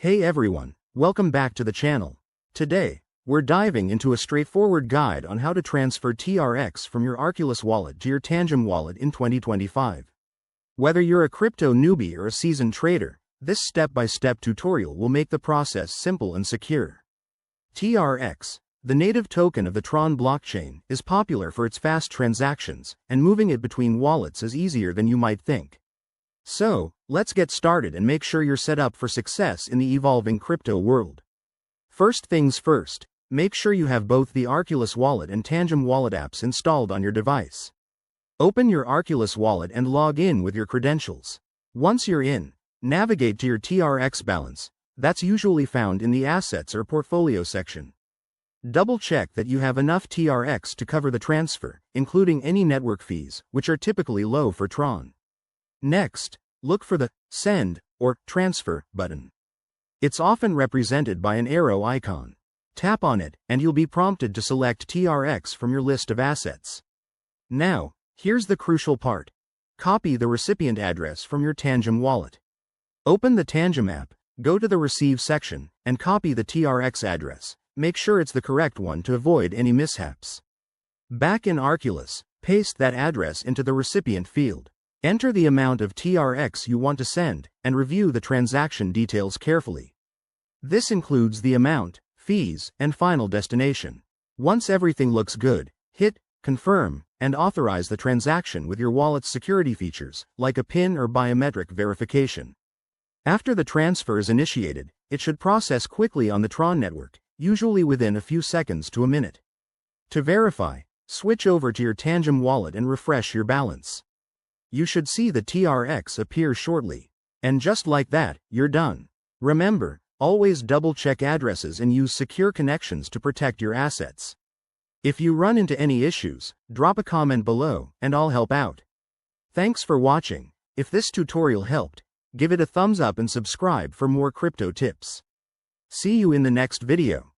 Hey everyone, welcome back to the channel. Today, we're diving into a straightforward guide on how to transfer TRX from your Arculus wallet to your Tangem wallet in 2025. Whether you're a crypto newbie or a seasoned trader, this step-by-step tutorial will make the process simple and secure. TRX, the native token of the Tron blockchain, is popular for its fast transactions, and moving it between wallets is easier than you might think. So, let's get started and make sure you're set up for success in the evolving crypto world. First things first, make sure you have both the Arculus Wallet and Tangem Wallet apps installed on your device. Open your Arculus Wallet and log in with your credentials. Once you're in, navigate to your TRX balance, that's usually found in the Assets or Portfolio section. Double-check that you have enough TRX to cover the transfer, including any network fees, which are typically low for Tron. Next, look for the Send or Transfer button. It's often represented by an arrow icon. Tap on it, and you'll be prompted to select TRX from your list of assets. Now, here's the crucial part. Copy the recipient address from your Tangem wallet. Open the Tangem app, go to the Receive section, and copy the TRX address. Make sure it's the correct one to avoid any mishaps. Back in Arculus, paste that address into the recipient field. Enter the amount of TRX you want to send, and review the transaction details carefully. This includes the amount, fees, and final destination. Once everything looks good, hit Confirm, and authorize the transaction with your wallet's security features, like a PIN or biometric verification. After the transfer is initiated, it should process quickly on the Tron network, usually within a few seconds to a minute. To verify, switch over to your Tangem wallet and refresh your balance. You should see the TRX appear shortly. And just like that, you're done. Remember, always double-check addresses and use secure connections to protect your assets. If you run into any issues, drop a comment below, and I'll help out. Thanks for watching. If this tutorial helped, give it a thumbs up and subscribe for more crypto tips. See you in the next video.